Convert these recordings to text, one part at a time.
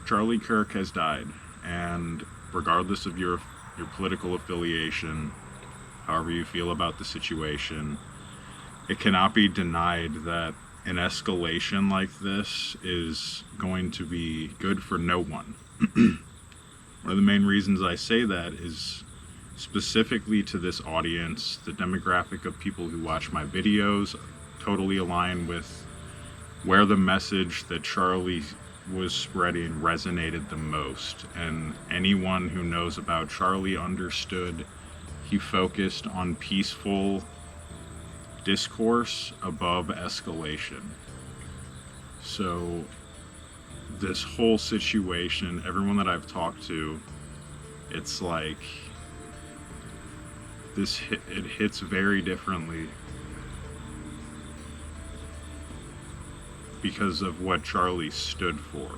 Charlie Kirk has died, and regardless of your political affiliation, however you feel about the situation, it cannot be denied that an escalation like this is going to be good for no one. One of the main reasons I say that is specifically to this audience, the demographic of people who watch my videos totally align with where the message that Charlie was spreading resonated the most. And anyone who knows about Charlie understood he focused on peaceful discourse above escalation. So this whole situation, everyone that I've talked to, it's like it hits very differently because of what Charlie stood for.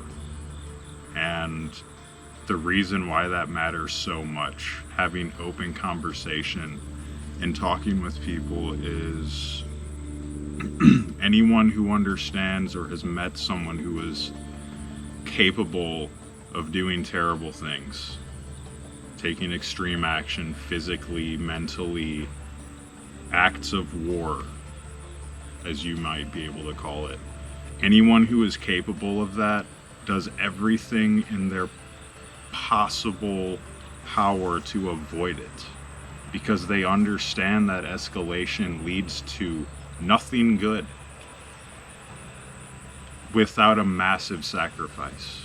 And the reason why that matters so much, having open conversation and talking with people, is anyone who understands or has met someone who is capable of doing terrible things, taking extreme action physically, mentally, acts of war, as you might be able to call it. Anyone who is capable of that does everything in their possible power to avoid it, because they understand that escalation leads to nothing good without a massive sacrifice.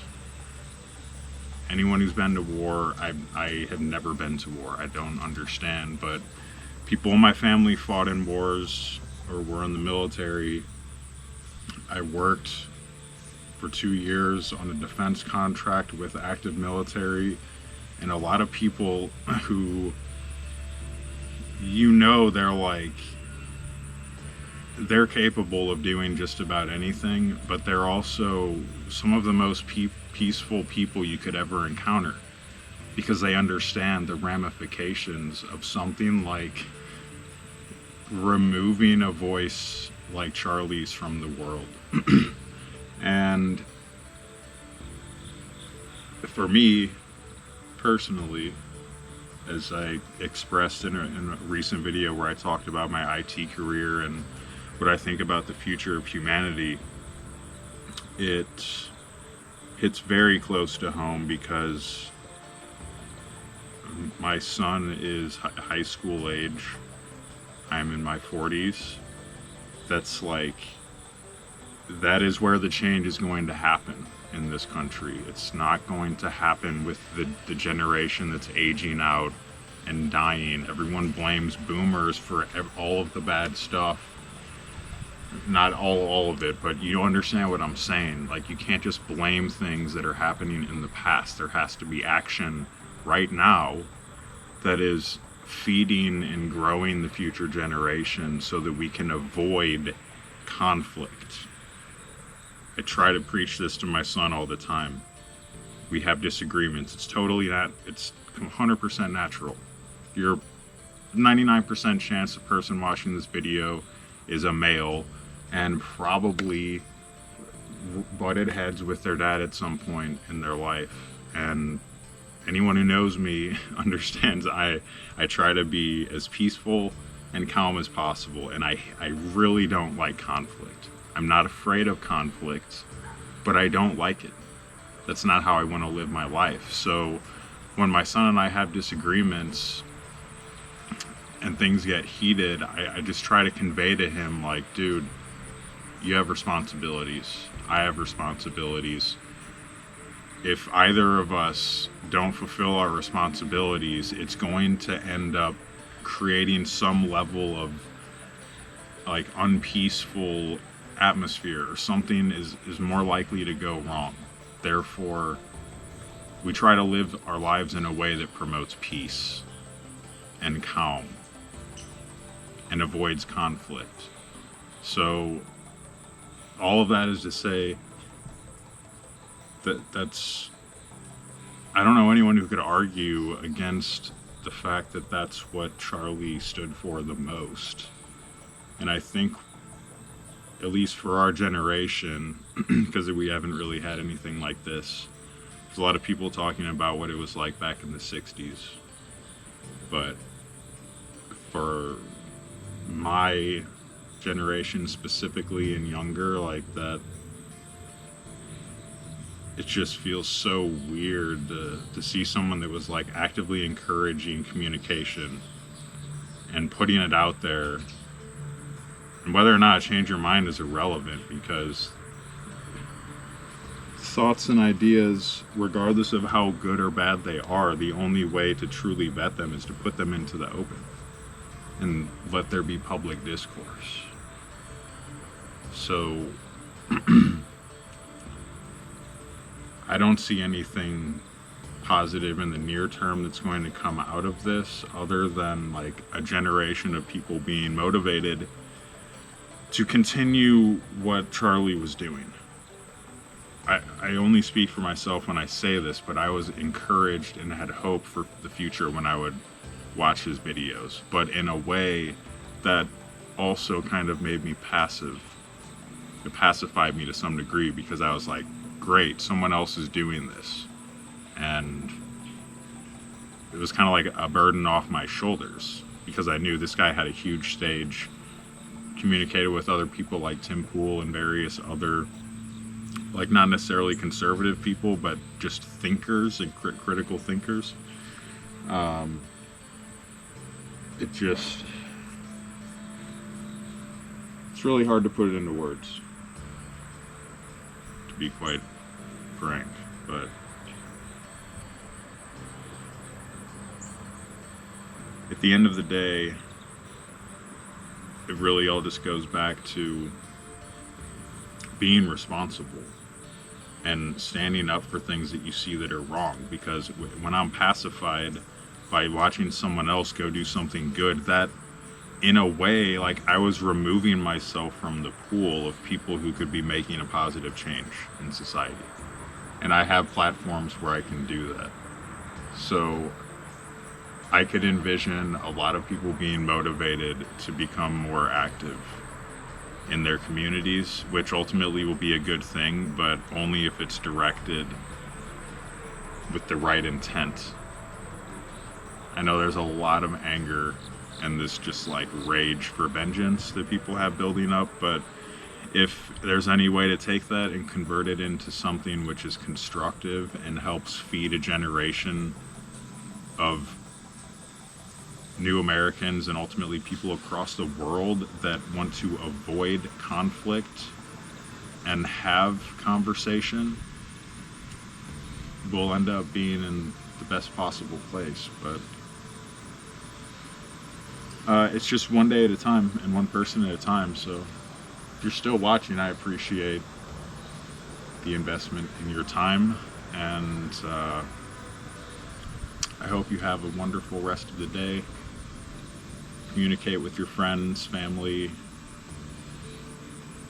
Anyone who's been to war, I have never been to war. I don't understand, but people in my family fought in wars or were in the military. I worked for 2 years on a defense contract with active military, and a lot of people who, they're capable of doing just about anything, but they're also some of the most peaceful people you could ever encounter, because they understand the ramifications of something like removing a voice like Charlie's from the world. And for me personally, as I expressed in a recent video where I talked about my IT career and what I think about the future of humanity, it hits very close to home because my son is high school age. I'm in my 40s. That is where the change is going to happen in this country. It's not going to happen with the generation that's aging out and dying. Everyone blames boomers for all of the bad stuff. Not all of it, but you understand what I'm saying. Like, you can't just blame things that are happening in the past. There has to be action right now that is feeding and growing the future generation so that we can avoid conflict. I try to preach this to my son all the time. We have disagreements. It's 100% natural. You're 99% chance the person watching this video is a male and probably butted heads with their dad at some point in their life. And anyone who knows me understands I try to be as peaceful and calm as possible, and I really don't like conflict. I'm not afraid of conflict, but I don't like it. That's not how I want to live my life. So when my son and I have disagreements and things get heated, I just try to convey to him, like, dude, you have responsibilities. I have responsibilities. If either of us don't fulfill our responsibilities, it's going to end up creating some level of like unpeaceful atmosphere, or something is more likely to go wrong. Therefore, we try to live our lives in a way that promotes peace and calm and avoids conflict. So all of that is to say that's I don't know anyone who could argue against the fact that that's what Charlie stood for the most. And I think, at least for our generation, because we haven't really had anything like this, There's a lot of people talking about what it was like back in the 60s. But for my generation specifically and younger, like that, it just feels so weird to see someone that was like actively encouraging communication and putting it out there. And whether or not change your mind is irrelevant, because thoughts and ideas, regardless of how good or bad they are, the only way to truly vet them is to put them into the open and let there be public discourse. So I don't see anything positive in the near term that's going to come out of this, other than like a generation of people being motivated to continue what Charlie was doing. I only speak for myself when I say this, but I was encouraged and had hope for the future when I would watch his videos, but in a way that also kind of made me passive. It pacified me to some degree, because I was like, great, someone else is doing this. And it was kind of like a burden off my shoulders, because I knew this guy had a huge stage, communicated with other people like Tim Pool and various other, like not necessarily conservative people, but just thinkers and critical thinkers. It's really hard to put it into words, to be quite frank, but at the end of the day, it really all just goes back to being responsible and standing up for things that you see that are wrong. Because when I'm pacified by watching someone else go do something good, that in a way, like, I was removing myself from the pool of people who could be making a positive change in society. And I have platforms where I can do that. So I could envision a lot of people being motivated to become more active in their communities, which ultimately will be a good thing, but only if it's directed with the right intent. I know there's a lot of anger and this just like rage for vengeance that people have building up, but if there's any way to take that and convert it into something which is constructive and helps feed a generation of new Americans and ultimately people across the world that want to avoid conflict and have conversation, we'll end up being in the best possible place. But it's just one day at a time and one person at a time. So if you're still watching, I appreciate the investment in your time, and I hope you have a wonderful rest of the day. Communicate with your friends, family.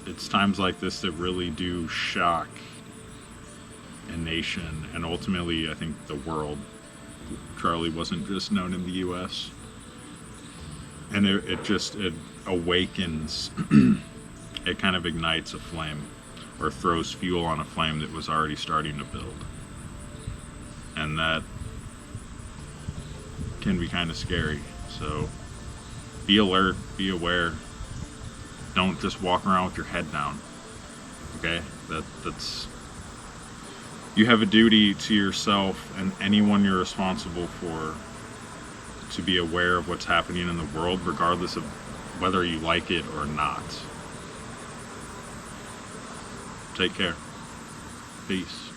It's times like this that really do shock a nation, and ultimately I think the world. Charlie wasn't just known in the US. And it awakens, it kind of ignites a flame, or throws fuel on a flame that was already starting to build. And that can be kind of scary. So be alert, be aware. Don't just walk around with your head down. Okay? That's you have a duty to yourself and anyone you're responsible for to be aware of what's happening in the world, regardless of whether you like it or not. Take care. Peace.